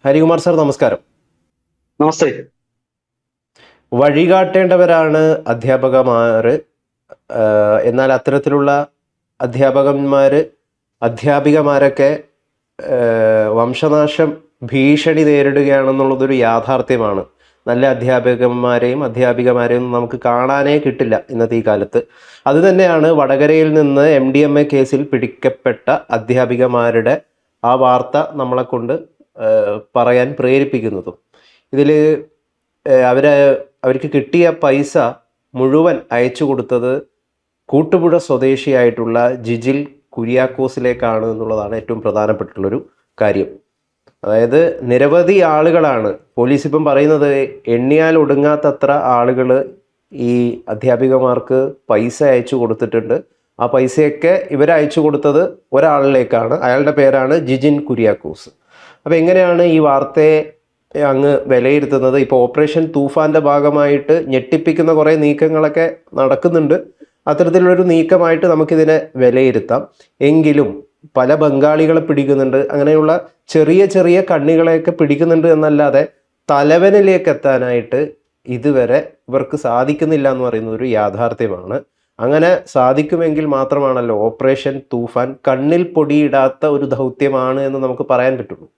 Harikumar sir നമസ്കാരം. നമസ്തേ. വഴികാട്ടേണ്ടവരാണ് അധ്യാപകന്മാർ. എന്നാൽ അത്തരത്തിലുള്ള അധ്യാപകന്മാർ അധ്യാപികമാരൊക്കെ വംശനാശം ഭീഷണി നേരിടുകയാണെന്നുള്ളതൊരു യാഥാർത്ഥ്യമാണ്. നല്ല അധ്യാപകന്മാരെയും അധ്യാപികമാരെയും നമുക്ക് കാണാനേ കിട്ടില്ല ഇന്നത്തെ ഈ കാലത്ത്. അതുതന്നെയാണ് വടകരയിൽ നിന്ന് MDMA കേസിൽ പിടിക്കപ്പെട്ട അധ്യാപികമാരുടെ ആ വാർത്ത നമ്മളെ കൊണ്ട് പറയാൻ പ്രേരിപ്പിക്കുന്നതും. ഇതിൽ അവർക്ക് കിട്ടിയ പൈസ മുഴുവൻ അയച്ചു കൊടുത്തത് കൂട്ടുപുഴ സ്വദേശിയായിട്ടുള്ള ജിജിൽ കുര്യാക്കോസിലേക്കാണ് എന്നുള്ളതാണ് ഏറ്റവും പ്രധാനപ്പെട്ടുള്ളൊരു കാര്യം. അതായത് നിരവധി ആളുകളാണ്, പോലീസ് ഇപ്പം പറയുന്നത് എണ്ണിയാൽ ഒടുങ്ങാത്തത്ര ആളുകൾ ഈ അധ്യാപികമാർക്ക് പൈസ അയച്ചു കൊടുത്തിട്ടുണ്ട്. ആ പൈസയൊക്കെ ഇവരയച്ചു കൊടുത്തത് ഒരാളിലേക്കാണ്. അയാളുടെ പേരാണ് ജിജിൻ കുര്യാക്കോസ്. അപ്പോൾ എങ്ങനെയാണ് ഈ വാർത്തയെ അങ്ങ് വിലയിരുത്തുന്നത്? ഇപ്പോൾ ഓപ്പറേഷൻ തൂഫാൻ്റെ ഭാഗമായിട്ട് ഞെട്ടിപ്പിക്കുന്ന കുറേ നീക്കങ്ങളൊക്കെ നടക്കുന്നുണ്ട്. അത്തരത്തിലുള്ളൊരു നീക്കമായിട്ട് നമുക്കിതിനെ വിലയിരുത്താം. എങ്കിലും പല ബംഗാളികളെ പിടിക്കുന്നുണ്ട്, അങ്ങനെയുള്ള ചെറിയ ചെറിയ കണ്ണികളെയൊക്കെ പിടിക്കുന്നുണ്ട് എന്നല്ലാതെ തലവനിലേക്ക് എത്താനായിട്ട് ഇതുവരെ ഇവർക്ക് സാധിക്കുന്നില്ല എന്ന് പറയുന്നത് ഒരു യാഥാർത്ഥ്യമാണ്. അങ്ങനെ സാധിക്കുമെങ്കിൽ മാത്രമാണല്ലോ ഓപ്പറേഷൻ തൂഫാൻ കണ്ണിൽ പൊടിയിടാത്ത ഒരു ദൗത്യമാണ് എന്ന് നമുക്ക് പറയാൻ പറ്റുള്ളൂ.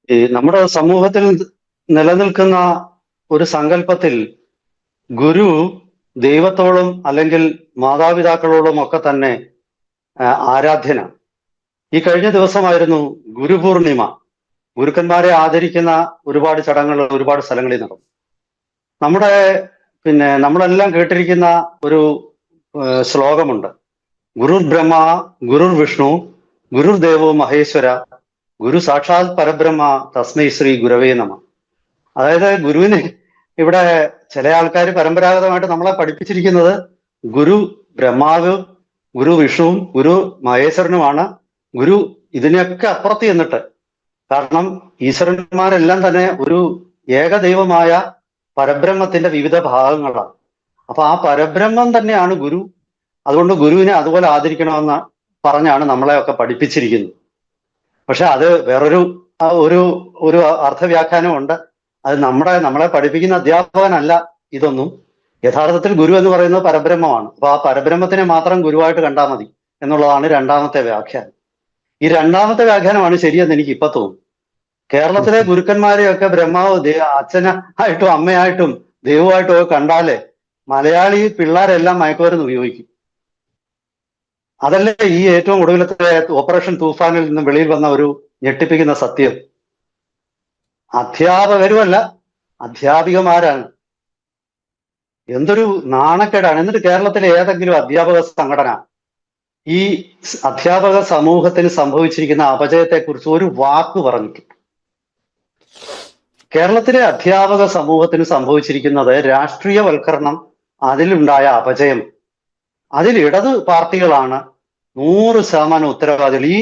ഈ നമ്മുടെ സമൂഹത്തിൽ നിലനിൽക്കുന്ന ഒരു സങ്കല്പത്തിൽ ഗുരു ദൈവത്തോടും അല്ലെങ്കിൽ മാതാപിതാക്കളോടും ഒക്കെ തന്നെ ആരാധ്യനാണ്. ഈ കഴിഞ്ഞ ദിവസമായിരുന്നു ഗുരുപൂർണിമ. ഗുരുക്കന്മാരെ ആദരിക്കുന്ന ഒരുപാട് ചടങ്ങുകൾ ഒരുപാട് സ്ഥലങ്ങളിൽ നടന്നു. നമ്മുടെ നമ്മളെല്ലാം കേട്ടിരിക്കുന്ന ഒരു ശ്ലോകമുണ്ട്: ഗുരുർ ബ്രഹ്മ, ഗുരുർ വിഷ്ണു, ഗുരുർ ദേവോ മഹേശ്വര, ഗുരു സാക്ഷാത് പരബ്രഹ്മ തസ്മൈ ശ്രീ ഗുരവേ നമ. അതായത് ഗുരുവിനെ ഇവിടെ ചില ആൾക്കാർ പരമ്പരാഗതമായിട്ട് നമ്മളെ പഠിപ്പിച്ചിരിക്കുന്നത് ഗുരു ബ്രഹ്മാവ്, ഗുരു വിഷ്ണുവും ഗുരു മഹേശ്വരനുമാണ്. ഗുരു ഇതിനൊക്കെ അപ്പുറത്ത് ചെന്നിട്ട്, കാരണം ഈശ്വരന്മാരെല്ലാം തന്നെ ഒരു ഏകദൈവമായ പരബ്രഹ്മത്തിന്റെ വിവിധ ഭാഗങ്ങളാണ്. അപ്പൊ ആ പരബ്രഹ്മം തന്നെയാണ് ഗുരു. അതുകൊണ്ട് ഗുരുവിനെ അതുപോലെ ആദരിക്കണമെന്ന് പറഞ്ഞാണ് നമ്മളെയൊക്കെ പഠിപ്പിച്ചിരിക്കുന്നത്. പക്ഷെ അത് വേറൊരു ഒരു ഒരു അർത്ഥവ്യാഖ്യാനമുണ്ട്. അത് നമ്മളെ പഠിപ്പിക്കുന്ന അധ്യാപകനല്ല ഇതൊന്നും. യഥാർത്ഥത്തിൽ ഗുരു എന്ന് പറയുന്നത് പരബ്രഹ്മമാണ്. അപ്പൊ ആ പരബ്രഹ്മത്തിനെ മാത്രം ഗുരുവായിട്ട് കണ്ടാൽ മതി എന്നുള്ളതാണ് രണ്ടാമത്തെ വ്യാഖ്യാനം. ഈ രണ്ടാമത്തെ വ്യാഖ്യാനമാണ് ശരിയെന്ന് എനിക്ക് ഇപ്പൊ തോന്നുന്നു. കേരളത്തിലെ ഗുരുക്കന്മാരെയൊക്കെ ബ്രഹ്മാവ് അച്ഛനായിട്ടും അമ്മയായിട്ടും ദൈവമായിട്ടും ഒക്കെ കണ്ടാലേ മലയാളി പിള്ളേരെല്ലാം മയക്കുമരുന്ന് ഉപയോഗിക്കും. അതല്ലേ ഈ ഏറ്റവും ഒടുവിലത്തെ ഓപ്പറേഷൻ തൂഫാനിൽ നിന്ന് വെളിയിൽ വന്ന ഒരു ഞെട്ടിപ്പിക്കുന്ന സത്യം. അധ്യാപകരുമല്ല, അധ്യാപികമാരാണ്. എന്തൊരു നാണക്കേടാണ്. എന്നിട്ട് കേരളത്തിലെ ഏതെങ്കിലും അധ്യാപക സംഘടന ഈ അധ്യാപക സമൂഹത്തിന് സംഭവിച്ചിരിക്കുന്ന അപജയത്തെക്കുറിച്ച് ഒരു വാക്ക് പറഞ്ഞിട്ട്? കേരളത്തിലെ അധ്യാപക സമൂഹത്തിന് സംഭവിച്ചിരിക്കുന്നത് രാഷ്ട്രീയവൽക്കരണം, അതിലുണ്ടായ അപജയം. അതിൽ ഇടത് പാർട്ടികളാണ് 100% ഉത്തരവാദികൾ. ഈ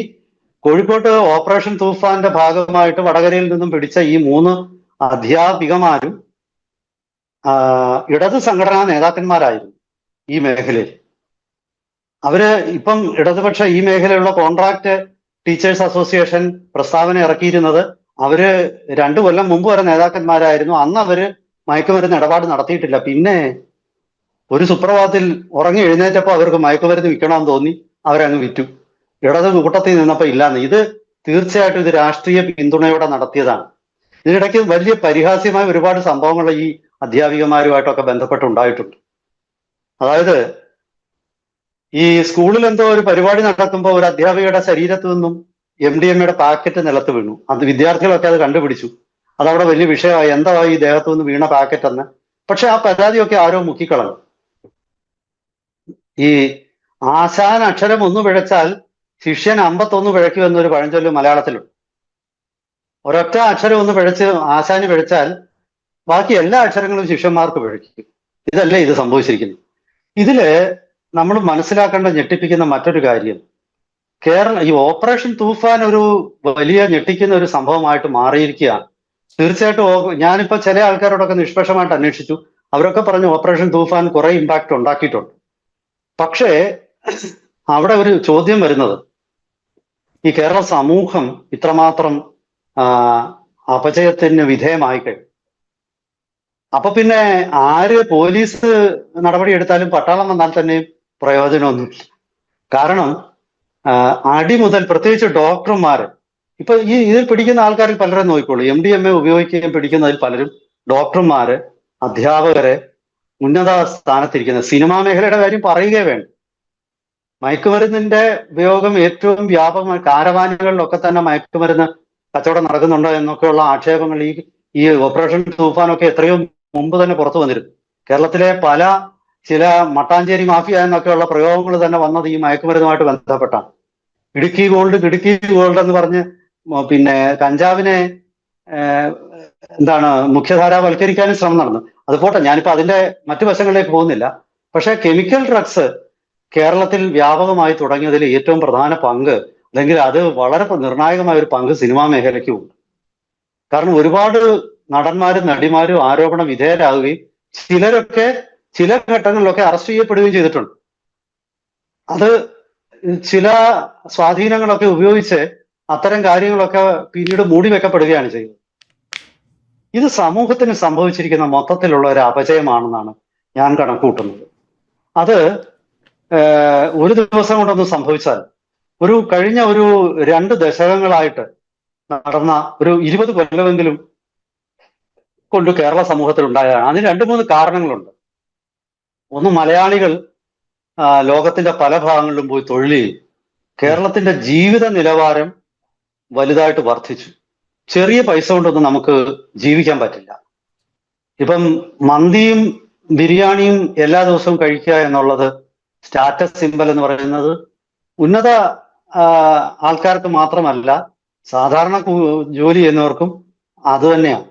കോഴിക്കോട്ട് ഓപ്പറേഷൻ തൂഫാന്റെ ഭാഗമായിട്ട് വടകരയിൽ നിന്നും പിടിച്ച ഈ 3 അധ്യാപികമാരും ഇടത് സംഘടനാ നേതാക്കന്മാരായിരുന്നു ഈ മേഖലയിൽ. അവര് ഇപ്പം ഇടതുപക്ഷ ഈ മേഖലയിലുള്ള കോൺട്രാക്ട് ടീച്ചേഴ്സ് അസോസിയേഷൻ പ്രസ്താവന ഇറക്കിയിരുന്നത് അവര് 2 കൊല്ലം മുമ്പ് വരെ നേതാക്കന്മാരായിരുന്നു. അന്ന് അവര് മയക്കുമരുന്ന് ഇടപാട് നടത്തിയിട്ടില്ല. പിന്നെ ഒരു സുപ്രഭാതത്തിൽ ഉറങ്ങി എഴുന്നേറ്റപ്പോൾ അവർക്ക് മയക്കുമരുന്ന് വിൽക്കണമെന്ന് തോന്നി, അവരങ്ങ് വിറ്റു. ഇടത് കൂട്ടത്തിൽ നിന്നപ്പോൾ ഇല്ലാന്ന്. ഇത് തീർച്ചയായിട്ടും ഇത് രാഷ്ട്രീയ പിന്തുണയോടെ നടത്തിയതാണ്. ഇതിനിടയ്ക്ക് വലിയ പരിഹാസ്യമായ ഒരുപാട് സംഭവങ്ങൾ ഈ അധ്യാപികമാരുമായിട്ടൊക്കെ ബന്ധപ്പെട്ടുണ്ടായിട്ടുണ്ട്. അതായത് ഈ സ്കൂളിൽ എന്തോ ഒരു പരിപാടി നടക്കുമ്പോൾ ഒരു അധ്യാപികയുടെ ശരീരത്ത് നിന്നും MDMA പാക്കറ്റ് നിലത്ത് വീണു. അത് വിദ്യാർത്ഥികളൊക്കെ അത് കണ്ടുപിടിച്ചു. അതവിടെ വലിയ വിഷയമായി. എന്താ ഈ ദേഹത്തു നിന്ന് വീണ പാക്കറ്റ് എന്ന്. പക്ഷെ ആ പരാതിയൊക്കെ ആരോ മുക്കിക്കളഞ്ഞു. ഈ ആശാൻ അക്ഷരം 1 പിഴച്ചാൽ ശിഷ്യൻ 51 പിഴയ്ക്കും എന്നൊരു പഴഞ്ചൊല്ല് മലയാളത്തിലുണ്ട്. ഒരൊറ്റ അക്ഷരം 1 പിഴച്ച് ആശാന് പിഴച്ചാൽ ബാക്കി എല്ലാ അക്ഷരങ്ങളും ശിഷ്യന്മാർക്ക് പിഴയ്ക്കും. ഇതല്ലേ ഇത് സംഭവിച്ചിരിക്കുന്നത്. ഇതില് നമ്മൾ മനസ്സിലാക്കേണ്ട ഞെട്ടിപ്പിക്കുന്ന മറ്റൊരു കാര്യം, ഈ ഓപ്പറേഷൻ തൂഫാൻ ഒരു വലിയ ഞെട്ടിക്കുന്ന ഒരു സംഭവമായിട്ട് മാറിയിരിക്കുകയാണ്. തീർച്ചയായിട്ടും ഞാനിപ്പോ ചില ആൾക്കാരോടൊക്കെ നിഷ്പക്ഷമായിട്ട് അന്വേഷിച്ചു. അവരൊക്കെ പറഞ്ഞു ഓപ്പറേഷൻ തൂഫാൻ കുറെ ഇമ്പാക്ട് ഉണ്ടാക്കിയിട്ടുണ്ട്. പക്ഷേ അവിടെ ഒരു ചോദ്യം വരുന്നത്, ഈ കേരള സമൂഹം ഇത്രമാത്രം ആ, അപജയത്തിന് വിധേയമായി കഴിഞ്ഞു. അപ്പൊ പിന്നെ ആര് പോലീസ് നടപടി എടുത്താലും പട്ടാളം വന്നാൽ തന്നെയും പ്രയോജനമൊന്നുമില്ല. കാരണം അടി മുതൽ, പ്രത്യേകിച്ച് ഡോക്ടർമാർ, ഇപ്പൊ ഇതിൽ പിടിക്കുന്ന ആൾക്കാരിൽ പലരും നോക്കിക്കോളൂ, MDMA ഉപയോഗിക്കുകയും പിടിക്കുന്നതിൽ പലരും ഡോക്ടർമാര്, അധ്യാപകര്, ഉന്നത സ്ഥാനത്തിരിക്കുന്ന, സിനിമാ മേഖലയുടെ കാര്യം പറയുകയേ വേണ്ട. മയക്കുമരുന്നിന്റെ ഉപയോഗം ഏറ്റവും വ്യാപകമായി കാരവാനുകളിലൊക്കെ തന്നെ മയക്കുമരുന്ന് കച്ചവടം നടക്കുന്നുണ്ടോ എന്നൊക്കെയുള്ള ആക്ഷേപങ്ങൾ ഈ ഓപ്പറേഷൻ തൂഫാനൊക്കെ എത്രയോ മുമ്പ് തന്നെ പുറത്തു വന്നിരുന്നു. കേരളത്തിലെ ചില മട്ടാഞ്ചേരി മാഫിയ എന്നൊക്കെയുള്ള പ്രയോഗങ്ങൾ തന്നെ വന്നത് ഈ മയക്കുമരുന്നുമായിട്ട് ബന്ധപ്പെട്ടാണ്. ഇടുക്കി ഗോൾഡ് എന്ന് പറഞ്ഞ് പിന്നെ കഞ്ചാവിനെ മുഖ്യധാരാവൽക്കരിക്കാനും ശ്രമം നടന്നു. അത് പോട്ടെ, ഞാനിപ്പോ അതിന്റെ മറ്റു വശങ്ങളിലേക്ക് പോകുന്നില്ല. പക്ഷെ കെമിക്കൽ ഡ്രഗ്സ് കേരളത്തിൽ വ്യാപകമായി തുടങ്ങിയതിൽ ഏറ്റവും പ്രധാന പങ്ക്, അല്ലെങ്കിൽ അത് വളരെ നിർണായകമായ ഒരു പങ്ക് സിനിമാ മേഖലയ്ക്കും ഉണ്ട്. കാരണം ഒരുപാട് നടന്മാരും നടിമാരും ആരോപണ വിധേയരാകുകയും ചിലരൊക്കെ ചില ഘട്ടങ്ങളിലൊക്കെ അറസ്റ്റ് ചെയ്യപ്പെടുകയും ചെയ്തിട്ടുണ്ട്. അത് ചില സ്വാധീനങ്ങളൊക്കെ ഉപയോഗിച്ച് അത്തരം കാര്യങ്ങളൊക്കെ പിന്നീട് മൂടി വെക്കപ്പെടുകയാണ് ചെയ്യുന്നത്. ഇത് സമൂഹത്തിന് സംഭവിച്ചിരിക്കുന്ന മൊത്തത്തിലുള്ള ഒരു അപജയമാണെന്നാണ് ഞാൻ കണക്കുകൂട്ടുന്നത്. അത് ഒരു ദിവസം കൊണ്ടൊന്നും സംഭവിച്ചാൽ കഴിഞ്ഞ 2 ദശകങ്ങളായിട്ട് നടന്ന 20 കൊല്ലമെങ്കിലും കൊണ്ട് കേരള സമൂഹത്തിൽ ഉണ്ടായതാണ്. അതിന് 2-3 കാരണങ്ങളുണ്ട്. ഒന്ന്, മലയാളികൾ ലോകത്തിന്റെ പല ഭാഗങ്ങളിലും പോയി തൊഴിൽ ചെയ്യും. കേരളത്തിന്റെ ജീവിത നിലവാരം വലുതായിട്ട് വർദ്ധിച്ചു. ചെറിയ പൈസ കൊണ്ടൊന്നും നമുക്ക് ജീവിക്കാൻ പറ്റില്ല. ഇപ്പം മന്തിയും ബിരിയാണിയും എല്ലാ ദിവസവും കഴിക്കുക എന്നുള്ളത് സ്റ്റാറ്റസ് സിമ്പൽ എന്ന് പറയുന്നത് ഉന്നത ആൾക്കാർക്ക് മാത്രമല്ല, സാധാരണ ജോലി ചെയ്യുന്നവർക്കും അത് തന്നെയാണ്.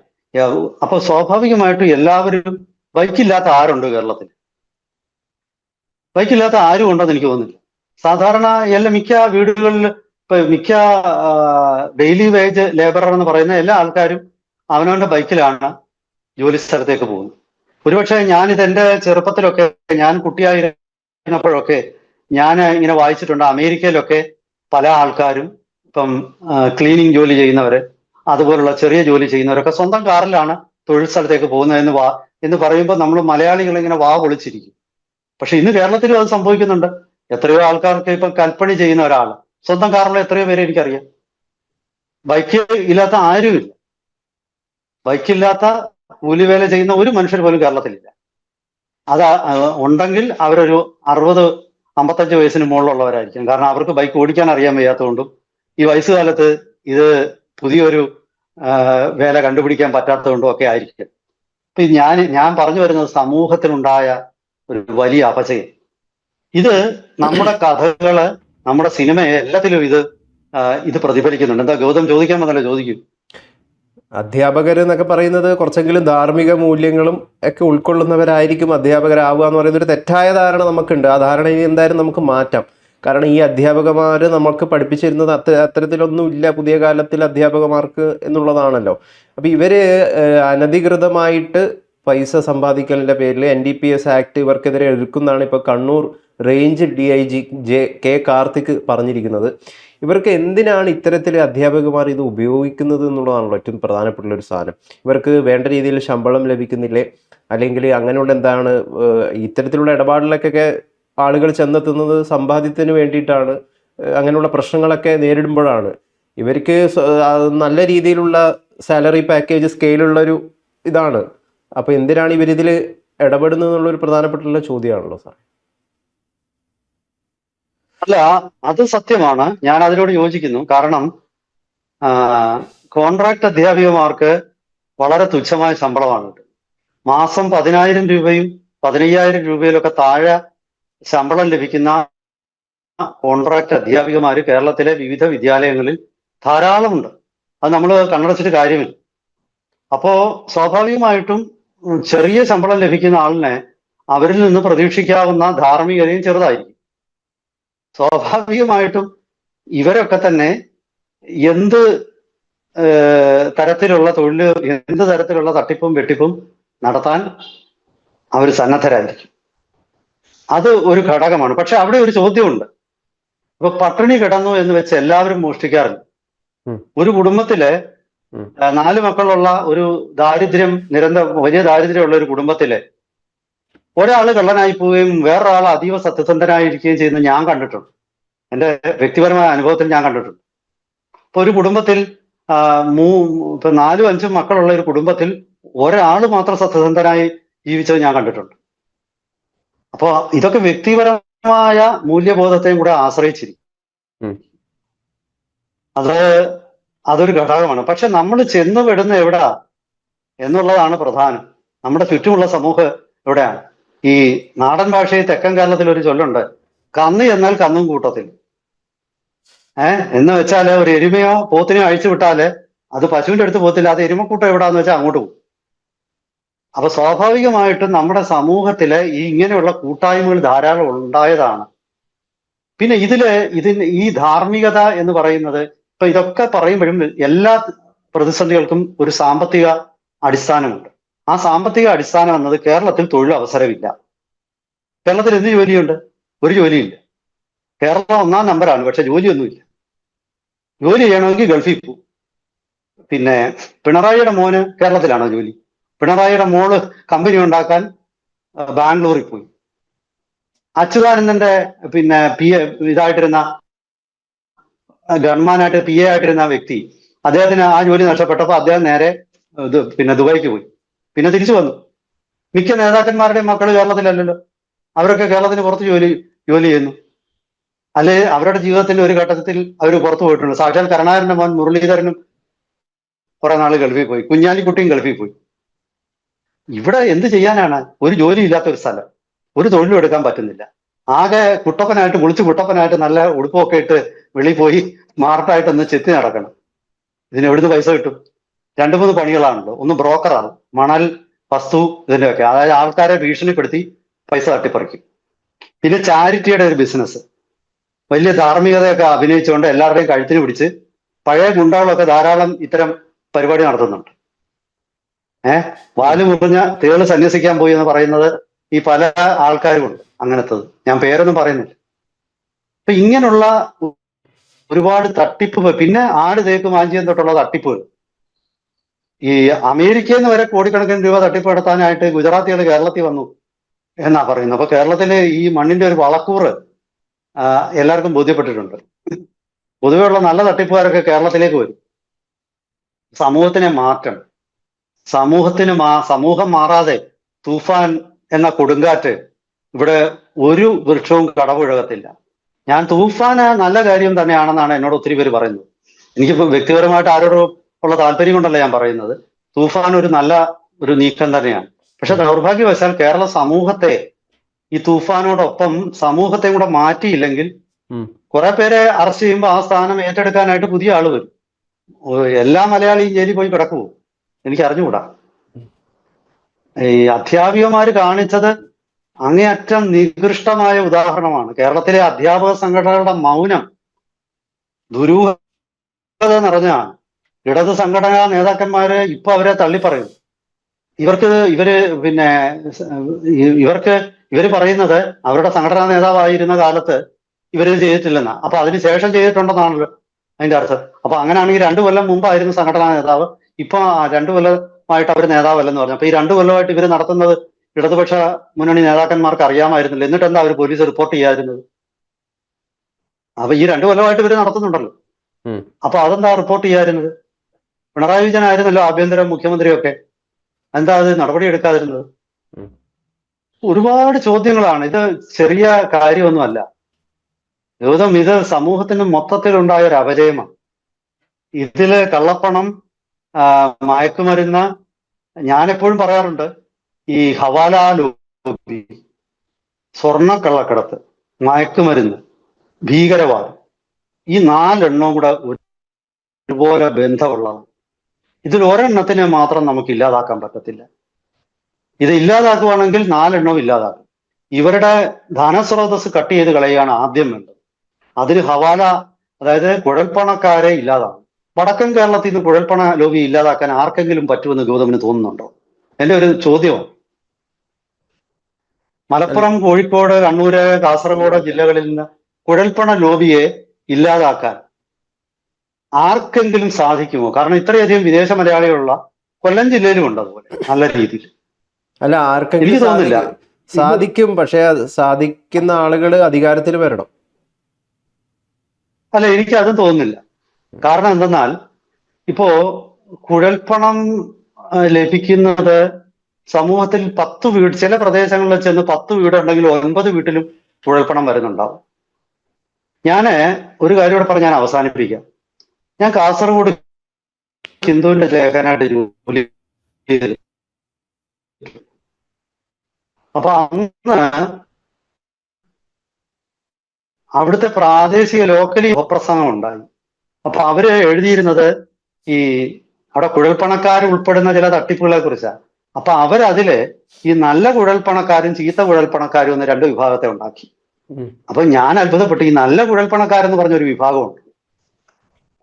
അപ്പൊ സ്വാഭാവികമായിട്ടും എല്ലാവരും, ബൈക്കില്ലാത്ത ആരുണ്ട് കേരളത്തിൽ? ബൈക്കില്ലാത്ത ആരും ഉണ്ടെന്ന് എനിക്ക് തോന്നുന്നില്ല. സാധാരണ മിക്ക വീടുകളിൽ, മിക്ക ഡെയിലി വേജ് ലേബറർ എന്ന് പറയുന്ന എല്ലാ ആൾക്കാരും അവനവന്റെ ബൈക്കിലാണ് ജോലി സ്ഥലത്തേക്ക് പോകുന്നത്. ഒരുപക്ഷെ എന്റെ ചെറുപ്പത്തിലൊക്കെ, ഞാൻ കുട്ടിയായിരുന്നപ്പോഴൊക്കെ ഞാൻ ഇങ്ങനെ വായിച്ചിട്ടുണ്ട്, അമേരിക്കയിലൊക്കെ പല ആൾക്കാരും ഇപ്പം ക്ലീനിങ് ജോലി ചെയ്യുന്നവര്, അതുപോലുള്ള ചെറിയ ജോലി ചെയ്യുന്നവരൊക്കെ സ്വന്തം കാറിലാണ് തൊഴിൽ സ്ഥലത്തേക്ക് പോകുന്നതെന്ന് എന്ന് പറയുമ്പോൾ നമ്മൾ മലയാളികൾ ഇങ്ങനെ പൊളിച്ചിരിക്കും. പക്ഷെ ഇന്ന് കേരളത്തിലും അത് സംഭവിക്കുന്നുണ്ട്. എത്രയോ ആൾക്കാർക്ക് ഇപ്പൊ കൽപ്പണി ചെയ്യുന്ന ഒരാൾ സ്വന്തം കാറിലുള്ള എത്രയോ പേരെ എനിക്കറിയാം. ബൈക്ക് ഇല്ലാത്ത ആരുമില്ല. ബൈക്കില്ലാത്ത കൂലിവേല ചെയ്യുന്ന ഒരു മനുഷ്യർ പോലും കേരളത്തിലില്ല. അത് ഉണ്ടെങ്കിൽ അവരൊരു 60-55 വയസ്സിന് മുകളിലുള്ളവരായിരിക്കും. കാരണം അവർക്ക് ബൈക്ക് ഓടിക്കാൻ അറിയാൻ വയ്യാത്തതുകൊണ്ടും ഈ വയസ്സുകാലത്ത് ഇത് പുതിയൊരു വേല കണ്ടുപിടിക്കാൻ പറ്റാത്തതുകൊണ്ടും ഒക്കെ ആയിരിക്കും. ഇപ്പൊ ഞാൻ പറഞ്ഞു വരുന്നത് സമൂഹത്തിനുണ്ടായ ഒരു വലിയ അപചയം. ഇത് നമ്മുടെ കഥകള്, നമ്മുടെ സിനിമയെ എല്ലാത്തിലും ഇത് പ്രതിഫലിക്കുന്നുണ്ട്. എന്താ ഗൗതം ചോദിക്കാൻ വന്നല്ലോ, ചോദിക്കും. അധ്യാപകർ എന്നൊക്കെ പറയുന്നത് കുറച്ചെങ്കിലും ധാർമ്മിക മൂല്യങ്ങളും ഒക്കെ ഉൾക്കൊള്ളുന്നവരായിരിക്കും അധ്യാപകരാവുക എന്ന് പറയുന്ന ഒരു തെറ്റായ ധാരണ നമുക്കുണ്ട്. ആ ധാരണ ഇനി എന്തായാലും നമുക്ക് മാറ്റാം. കാരണം ഈ അധ്യാപകന്മാർ നമുക്ക് പഠിപ്പിച്ചിരുന്നത് അത്തരത്തിലൊന്നും ഇല്ല പുതിയ കാലത്തിൽ അധ്യാപകന്മാർക്ക് എന്നുള്ളതാണല്ലോ. അപ്പോൾ ഇവർ അനധികൃതമായിട്ട് പൈസ സമ്പാദിക്കലിൻ്റെ പേരിൽ NDPS ആക്ട് ഇവർക്കെതിരെ എടുക്കുന്നതാണ് ഇപ്പോൾ Kannur range DIG K Karthik പറഞ്ഞിരിക്കുന്നത്. ഇവർക്ക് എന്തിനാണ് ഇത്തരത്തിൽ അധ്യാപകന്മാർ ഇത് ഉപയോഗിക്കുന്നത് എന്നുള്ളതാണല്ലോ ഏറ്റവും പ്രധാനപ്പെട്ട ഒരു സാധനം. ഇവർക്ക് വേണ്ട രീതിയിൽ ശമ്പളം ലഭിക്കുന്നില്ലേ, അല്ലെങ്കിൽ അങ്ങനെയുള്ള എന്താണ് ഇത്തരത്തിലുള്ള ഇടപാടിലേക്കൊക്കെ ആളുകൾ ചെന്നെത്തുന്നത് സമ്പാദ്യത്തിന് വേണ്ടിയിട്ടാണ്. അങ്ങനെയുള്ള പ്രശ്നങ്ങളൊക്കെ നേരിടുമ്പോഴാണ് ഇവർക്ക് നല്ല രീതിയിലുള്ള സാലറി പാക്കേജ് സ്കെയിലുള്ളൊരു ഇതാണ്. അപ്പോൾ എന്തിനാണ് ഇവരിതിൽ ഇടപെടുന്നത് എന്നുള്ളൊരു പ്രധാനപ്പെട്ടുള്ള ചോദ്യമാണല്ലോ സാർ. അല്ല, അത് സത്യമാണ്. ഞാൻ അതിനോട് യോജിക്കുന്നു. കാരണം കോൺട്രാക്ട് അധ്യാപികമാർക്ക് വളരെ തുച്ഛമായ ശമ്പളമാണ്. മാസം 10,000 രൂപയും 15,000 രൂപയിലൊക്കെ താഴെ ശമ്പളം ലഭിക്കുന്ന കോൺട്രാക്ട് അധ്യാപികമാര് കേരളത്തിലെ വിവിധ വിദ്യാലയങ്ങളിൽ ധാരാളമുണ്ട്. അത് നമ്മൾ കണ്ണടച്ചിട്ട് കാര്യമില്ല. അപ്പോ സ്വാഭാവികമായിട്ടും ചെറിയ ശമ്പളം ലഭിക്കുന്ന ആളിനെ അവരിൽ നിന്ന് പ്രതീക്ഷിക്കാവുന്ന ധാർമ്മികതയും ചെറുതായിരിക്കും. സ്വാഭാവികമായിട്ടും ഇവരൊക്കെ തന്നെ എന്ത് തരത്തിലുള്ള എന്ത് തരത്തിലുള്ള തട്ടിപ്പും വെട്ടിപ്പും നടത്താൻ അവർ സന്നദ്ധരായിരിക്കും. അത് ഒരു ഘടകമാണ്. പക്ഷെ അവിടെ ഒരു ചോദ്യമുണ്ട്. അപ്പൊ പട്ടിണി കിടന്നു എന്ന് വെച്ച് എല്ലാവരും മോഷ്ടിക്കാറില്ല. ഉം. ഒരു കുടുംബത്തില് ഉം. 4 മക്കളുള്ള ഒരു വലിയ ദാരിദ്ര്യമുള്ള ഒരു കുടുംബത്തില് ഒരാള് കള്ളനായി പോവുകയും വേറൊരാൾ അതീവ സത്യസന്ധനായിരിക്കുകയും ചെയ്യുന്നത് ഞാൻ കണ്ടിട്ടുണ്ട്. എന്റെ വ്യക്തിപരമായ അനുഭവത്തിൽ ഞാൻ കണ്ടിട്ടുണ്ട്. ഇപ്പൊ ഒരു കുടുംബത്തിൽ ഇപ്പൊ 4-5 മക്കളുള്ള ഒരു കുടുംബത്തിൽ ഒരാൾ മാത്രം സത്യസന്ധനായി ജീവിച്ചത് ഞാൻ കണ്ടിട്ടുണ്ട്. അപ്പൊ ഇതൊക്കെ വ്യക്തിപരമായ മൂല്യബോധത്തെയും കൂടെ ആശ്രയിച്ചിരിക്കും. ഉം. അത് അതൊരു ഘടകമാണ്. പക്ഷെ നമ്മൾ ചെന്നുപെടുന്ന എവിടാ എന്നുള്ളതാണ് പ്രധാനം. നമ്മുടെ ചുറ്റുമുള്ള സമൂഹം എവിടെയാണ്? ഈ നാടൻ ഭാഷയിൽ തെക്കൻ കേരളത്തിൽ ഒരു ചൊല്ലുണ്ട്, കന്ന് ചെന്നാൽ കന്നും കൂട്ടത്തിൽ. എന്ന് വെച്ചാല് ഒരു എരുമയോ പോത്തിനെയോ അഴിച്ചു വിട്ടാല് അത് പശുവിന്റെ അടുത്ത് പോകത്തില്ല, അത് എരുമക്കൂട്ടം എവിടാന്ന് വെച്ചാൽ അങ്ങോട്ട് പോകും. അപ്പൊ സ്വാഭാവികമായിട്ടും നമ്മുടെ സമൂഹത്തില് ഈ ഇങ്ങനെയുള്ള കൂട്ടായ്മകൾ ധാരാളം ഉണ്ടായതാണ്. പിന്നെ ഈ ധാർമ്മികത എന്ന് പറയുന്നത്, ഇപ്പൊ ഇതൊക്കെ പറയുമ്പോഴും എല്ലാ പ്രതിസന്ധികൾക്കും ഒരു സാമ്പത്തിക അടിസ്ഥാനമുണ്ട്. ആ സാമ്പത്തിക അടിസ്ഥാനം എന്നത് കേരളത്തിൽ തൊഴിലവസരമില്ല. കേരളത്തിൽ എന്ത് ജോലിയുണ്ട്? ഒരു ജോലിയില്ല. കേരളം 1-ാം നമ്പറാണ്, പക്ഷെ ജോലിയൊന്നുമില്ല. ജോലി ചെയ്യണമെങ്കിൽ ഗൾഫിൽ പോകും. പിന്നെ പിണറായിയുടെ മോന് കേരളത്തിലാണോ ജോലി? പിണറായിയുടെ മോള് കമ്പനി ഉണ്ടാക്കാൻ ബാംഗ്ലൂരിൽ പോയി. അച്യുതാനന്ദന്റെ പിന്നെ ഇതായിട്ടിരുന്ന ഗവൺമാനായിട്ട് PA ആയിട്ടിരുന്ന വ്യക്തി, അദ്ദേഹത്തിന് ആ ജോലി നഷ്ടപ്പെട്ടപ്പോൾ അദ്ദേഹം നേരെ പിന്നെ ദുബായിക്ക് പോയി, പിന്നെ തിരിച്ചു വന്നു. മിക്ക നേതാക്കന്മാരുടെയും മക്കൾ കേരളത്തിലല്ലല്ലോ, അവരൊക്കെ കേരളത്തിന് പുറത്ത് ജോലി ചെയ്യുന്നു. അല്ലെ അവരുടെ ജീവിതത്തിന്റെ ഒരു ഘട്ടത്തിൽ അവർ പുറത്തു പോയിട്ടുണ്ട്. സാക്ഷാൽ കരുണാകരന്റെ മോൻ മുരളീധരനും കുറെ നാൾ ഗൾഫിൽ പോയി, കുഞ്ഞാലിക്കുട്ടിയും ഗൾഫിൽ പോയി. ഇവിടെ എന്ത് ചെയ്യാനാണ്? ഒരു ജോലി ഇല്ലാത്ത ഒരു സ്ഥലം, ഒരു തൊഴിലും എടുക്കാൻ പറ്റുന്നില്ല. ആകെ കുട്ടപ്പനായിട്ട് നല്ല ഉടുപ്പൊക്കെ ഇട്ട് വെളിയിൽ പോയി മാർട്ടായിട്ടൊന്ന് ചെത്തി നടക്കണം. ഇതിന് എവിടുന്ന് പൈസ കിട്ടും? 2-3 പണികളാണല്ലോ. ഒന്ന് ബ്രോക്കറാണ്, മണൽ, വസ്തു, ഇതിന്റെയൊക്കെ. അതായത് ആൾക്കാരെ ഭീഷണിപ്പെടുത്തി പൈസ തട്ടിപ്പറിക്കും. പിന്നെ ചാരിറ്റിയുടെ ഒരു ബിസിനസ്, വലിയ ധാർമ്മികതയൊക്കെ അഭിനയിച്ചുകൊണ്ട് എല്ലാവരുടെയും കഴുത്തിന് പിടിച്ച് പഴയ ഗുണ്ടകളൊക്കെ ധാരാളം ഇത്തരം പരിപാടി നടത്തുന്നുണ്ട്. വാല് മുറിഞ്ഞ തേള് സന്യസിക്കാൻ പോയി എന്ന് പറയുന്നത് ഈ പല ആൾക്കാരുമുണ്ട് അങ്ങനത്തത്. ഞാൻ പേരൊന്നും പറയുന്നില്ല. അപ്പൊ ഇങ്ങനെയുള്ള ഒരുപാട് തട്ടിപ്പ്, പിന്നെ ആട് തേക്ക് മാഞ്ചിയം തൊട്ടുള്ള തട്ടിപ്പുകൾ. ഈ അമേരിക്കയിൽ നിന്ന് വരെ കോടിക്കണക്കിന് രൂപ തട്ടിപ്പ് നടത്താനായിട്ട് ഗുജറാത്തികൾ കേരളത്തിൽ വന്നു എന്നാ പറയുന്നത്. അപ്പൊ കേരളത്തിലെ ഈ മണ്ണിന്റെ ഒരു വളക്കൂറ് എല്ലാവർക്കും ബോധ്യപ്പെട്ടിട്ടുണ്ട്. പൊതുവെയുള്ള നല്ല തട്ടിപ്പുകാരൊക്കെ കേരളത്തിലേക്ക് വരും. സമൂഹത്തിനെ മാറ്റണം. സമൂഹം മാറാതെ തൂഫാൻ എന്ന കൊടുങ്കാറ്റ് ഇവിടെ ഒരു വൃക്ഷവും കടപുഴകത്തില്ല. ഞാൻ തൂഫാന് നല്ല കാര്യം തന്നെയാണെന്നാണ് എന്നോട് ഒത്തിരി പേര് പറയുന്നത്. എനിക്കിപ്പോ വ്യക്തിപരമായിട്ട് ആരോടും ഉള്ള താല്പര്യം കൊണ്ടല്ല ഞാൻ പറയുന്നത്. തൂഫാൻ ഒരു നീക്കം തന്നെയാണ്. പക്ഷെ ദൗർഭാഗ്യവശാൽ കേരള സമൂഹത്തെ ഈ തൂഫാനോടൊപ്പം സമൂഹത്തെ കൂടെ മാറ്റിയില്ലെങ്കിൽ കുറെ പേരെ അറസ്റ്റ് ചെയ്യുമ്പോൾ ആ സ്ഥാനം ഏറ്റെടുക്കാനായിട്ട് പുതിയ ആള് വരും. എല്ലാ മലയാളിയും ജയിലിൽ പോയി കിടക്കുമോ? എനിക്ക് അറിഞ്ഞുകൂടാ. ഈ അധ്യാപികമാര് കാണിച്ചത് അങ്ങേയറ്റം നികൃഷ്ടമായ ഉദാഹരണമാണ്. കേരളത്തിലെ അധ്യാപക സംഘടനകളുടെ മൗനം ദുരൂഹത നിറഞ്ഞാണ്. ഇടത് സംഘടനാ നേതാക്കന്മാര് ഇപ്പൊ അവരെ തള്ളിപ്പറയും. ഇവര് പറയുന്നത് അവരുടെ സംഘടനാ നേതാവായിരുന്ന കാലത്ത് ഇവര് ചെയ്തിട്ടില്ലെന്നാ. അപ്പൊ അതിനുശേഷം ചെയ്തിട്ടുണ്ടെന്നാണല്ലോ അതിന്റെ അർത്ഥം. അപ്പൊ അങ്ങനെയാണെങ്കിൽ 2 കൊല്ലം മുമ്പായിരുന്നു സംഘടനാ നേതാവ്, ഇപ്പൊ 2 കൊല്ലമായിട്ട് അവർ നേതാവല്ലെന്ന് പറഞ്ഞു. അപ്പൊ ഈ 2 കൊല്ലമായിട്ട് ഇവര് നടത്തുന്നത് ഇടതുപക്ഷ മുന്നണി നേതാക്കന്മാർക്ക് അറിയാമായിരുന്നില്ല. എന്നിട്ട് എന്താ അവർ പോലീസ് റിപ്പോർട്ട് ചെയ്യാതിരുന്നത്? അപ്പൊ ഈ 2 കൊല്ലമായിട്ട് ഇവര് നടത്തുന്നുണ്ടല്ലോ. അപ്പൊ അതെന്താ റിപ്പോർട്ട് ചെയ്യാതിരുന്നത്? പിണറായി വിജയൻ ആയിരുന്നല്ലോ ആഭ്യന്തര മുഖ്യമന്ത്രിയൊക്കെ, എന്താ അത് നടപടി എടുക്കാതിരുന്നത്? ഒരുപാട് ചോദ്യങ്ങളാണ്. ഇത് ചെറിയ കാര്യമൊന്നുമല്ല. ഇത് സമൂഹത്തിന് മൊത്തത്തിലുണ്ടായ ഒരു അപജയമാണ്. ഇതില് കള്ളപ്പണം, മയക്കുമരുന്ന്, ഞാനെപ്പോഴും പറയാറുണ്ട്, ഈ ഹവാല ലോബി, സ്വർണ്ണക്കള്ളക്കടത്ത്, മയക്കുമരുന്ന്, ഭീകരവാദം, ഈ 4 എണ്ണവും കൂടെ ഒരുപോലെ ബന്ധമുള്ളതാണ്. ഇതിൽ ഒരെണ്ണത്തിനെ മാത്രം നമുക്ക് ഇല്ലാതാക്കാൻ പറ്റത്തില്ല. ഇത് ഇല്ലാതാക്കുവാണെങ്കിൽ 4 എണ്ണവും ഇല്ലാതാക്കും. ഇവരുടെ ധനസ്രോതസ് കട്ട് ചെയ്ത് കളയുകയാണ് ആദ്യം വേണ്ടത്. അതിന് ഹവാല, അതായത് കുഴൽപ്പണക്കാരെ ഇല്ലാതാക്കും. വടക്കൻ കേരളത്തിൽ നിന്ന് കുഴൽപ്പണ ലോബി ഇല്ലാതാക്കാൻ ആർക്കെങ്കിലും പറ്റുമെന്ന് ഗൗതമിന് തോന്നുന്നുണ്ടോ? എന്റെ ഒരു ചോദ്യമാണ്. മലപ്പുറം, കോഴിക്കോട്, കണ്ണൂര്, കാസർഗോഡ് ജില്ലകളിൽ നിന്ന് കുഴൽപ്പണ ലോബിയെ ഇല്ലാതാക്കാൻ ആർക്കെങ്കിലും സാധിക്കുമോ? കാരണം ഇത്രയധികം വിദേശ മലയാളികളുള്ള കൊല്ലം ജില്ലയിലും ഉണ്ട് അതുപോലെ നല്ല രീതിയിൽ. അല്ല, ആർക്കെങ്കിലും എനിക്ക് തോന്നുന്നില്ല സാധിക്കും, പക്ഷെ അത് സാധിക്കുന്ന ആളുകൾ അധികാരത്തിൽ വരണം. അല്ല, എനിക്ക് അതും തോന്നുന്നില്ല. കാരണം എന്തെന്നാൽ ഇപ്പോ കുഴൽപ്പണം ലഭിക്കുന്നത് സമൂഹത്തിൽ 10 വീട്, ചില പ്രദേശങ്ങളിൽ ചെന്ന് 10 വീടുണ്ടെങ്കിൽ 9 വീട്ടിലും കുഴൽപ്പണം വരുന്നുണ്ടാവും. ഞാന് ഒരു കാര്യം കൂടെ പറഞ്ഞ് ഞാൻ അവസാനിപ്പിക്കാം. ഞാൻ കാസർഗോഡ് ഹിന്ദുവിന്റെ ലേഖനായിട്ട് ജോലി ചെയ്തു. അപ്പൊ അന്ന് അവിടുത്തെ പ്രാദേശിക ലോക്കലി ഉപപ്രസംഗം ഉണ്ടായി. അപ്പൊ അവര് എഴുതിയിരുന്നത് ഈ അവിടെ കുഴൽപ്പണക്കാർ ഉൾപ്പെടുന്ന ചില തട്ടിപ്പുകളെ കുറിച്ചാണ്. അപ്പൊ അവരതില് ഈ നല്ല കുഴൽപ്പണക്കാരും ചീത്ത കുഴൽപ്പണക്കാരും എന്ന് 2 വിഭാഗത്തെ ഉണ്ടാക്കി. അപ്പൊ ഞാൻ അത്ഭുതപ്പെട്ടു. ഈ നല്ല കുഴൽപ്പണക്കാരെന്ന് പറഞ്ഞൊരു വിഭാഗമുണ്ട്.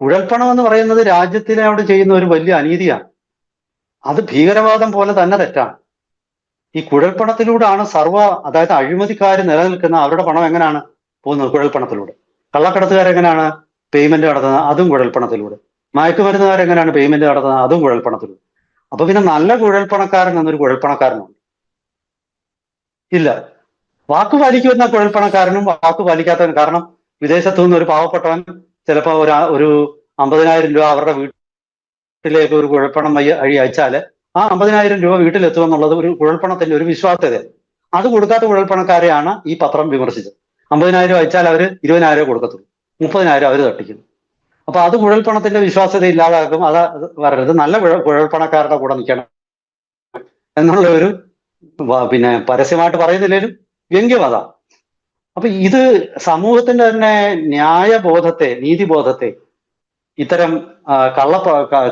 കുഴൽപ്പണം എന്ന് പറയുന്നത് രാജ്യത്തിനോട് ചെയ്യുന്ന ഒരു വലിയ അനീതിയാണ്. അത് ഭീകരവാദം പോലെ തന്നെ തെറ്റാണ്. ഈ കുഴൽപ്പണത്തിലൂടെയാണ് അതായത് അഴിമതിക്കാർ നിലനിൽക്കുന്ന അവരുടെ പണം എങ്ങനെയാണ് പോകുന്നത്? കുഴൽപ്പണത്തിലൂടെ. കള്ളക്കടത്തുകാരെങ്ങനെയാണ് പേയ്മെന്റ് നടത്തുന്നത്? അതും കുഴൽപ്പണത്തിലൂടെ. മയക്കുമരുന്നുകാരെങ്ങനെയാണ് പേയ്മെന്റ് നടത്തുന്നത്? അതും കുഴൽപ്പണത്തിലൂടെ. അപ്പൊ പിന്നെ നല്ല കുഴൽപ്പണക്കാരൻ എന്നൊരു കുഴൽപ്പണക്കാരനുണ്ട്? ഇല്ല. വാക്ക് പാലിക്കുന്ന കുഴൽപ്പണക്കാരനും വാക്ക് പാലിക്കാത്തവനും. കാരണം വിദേശത്തു നിന്ന് ഒരു പാവപ്പെട്ടവൻ ചിലപ്പോ ഒരു 50,000 രൂപ അവരുടെ വീട്ടിലേക്ക് ഒരു കുഴൽപ്പണം വഴി അയച്ചാല് ആ 50,000 രൂപ വീട്ടിലെത്തുമെന്നുള്ളത് ഒരു കുഴൽപ്പണത്തിന്റെ ഒരു വിശ്വാസ്യത. അത് കൊടുക്കാത്ത കുഴൽപ്പണക്കാരെയാണ് ഈ പത്രം വിമർശിച്ചത്. 50,000 അയച്ചാൽ അവർ 20,000 കൊടുക്കത്തുള്ളൂ, 30,000 അവർ തട്ടിക്കുന്നു. അപ്പൊ അത് കുഴൽപ്പണത്തിന്റെ വിശ്വാസ്യത ഇല്ലാതാക്കും. അത് വരരുത്, നല്ല കുഴൽപ്പണക്കാരുടെ കൂടെ നിൽക്കണം എന്നുള്ള ഒരു പിന്നെ പരസ്യമായിട്ട് പറയുന്നില്ലേലും വ്യംഗ്യം അതാ. അപ്പൊ ഇത് സമൂഹത്തിന്റെ തന്നെ ന്യായബോധത്തെ, നീതിബോധത്തെ ഇത്തരം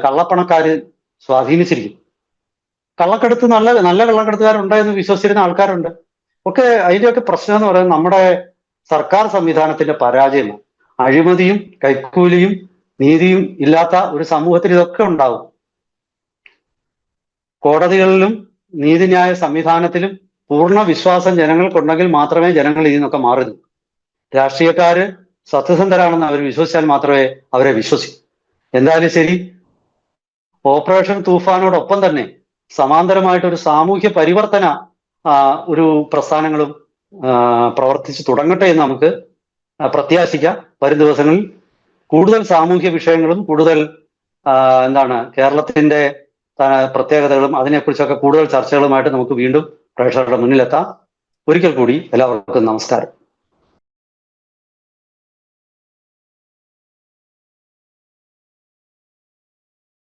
കള്ളപ്പണക്കാര് സ്വാധീനിച്ചിരിക്കും. കള്ളക്കടത്ത് നല്ല കള്ളക്കടത്തുകാരുണ്ട് എന്ന് വിശ്വസിച്ചിരുന്ന ആൾക്കാരുണ്ട്. ഒക്കെ അതിന്റെയൊക്കെ പ്രശ്നം എന്ന് പറയുന്നത് നമ്മുടെ സർക്കാർ സംവിധാനത്തിന്റെ പരാജയമാണ്. അഴിമതിയും കൈക്കൂലിയും നീതിയും ഇല്ലാത്ത ഒരു സമൂഹത്തിൽ ഇതൊക്കെ ഉണ്ടാവും. കോടതികളിലും നീതിന്യായ സംവിധാനത്തിലും പൂർണ്ണ വിശ്വാസം ജനങ്ങൾക്കുണ്ടെങ്കിൽ മാത്രമേ ജനങ്ങൾ ഇതിൽ നിന്നൊക്കെ മാറൂ. രാഷ്ട്രീയക്കാര് സത്യസന്ധരാണെന്ന് അവർ വിശ്വസിച്ചാൽ മാത്രമേ അവരെ വിശ്വസിക്കൂ. എന്തായാലും ശരി, ഓപ്പറേഷൻ തൂഫാനോടൊപ്പം തന്നെ സമാന്തരമായിട്ടൊരു സാമൂഹ്യ പരിവർത്തന ഒരു പ്രസ്ഥാനങ്ങളും പ്രവർത്തിച്ചു തുടങ്ങട്ടെ എന്ന് നമുക്ക് പ്രത്യാശിക്കാം. വരും ദിവസങ്ങളിൽ കൂടുതൽ സാമൂഹ്യ വിഷയങ്ങളും കൂടുതൽ കേരളത്തിന്റെ പ്രത്യേകതകളും അതിനെക്കുറിച്ചൊക്കെ കൂടുതൽ ചർച്ചകളുമായിട്ട് നമുക്ക് വീണ്ടും പ്രേക്ഷകരുടെ മുന്നിലെത്താം. ഒരിക്കൽ കൂടി എല്ലാവർക്കും നമസ്കാരം.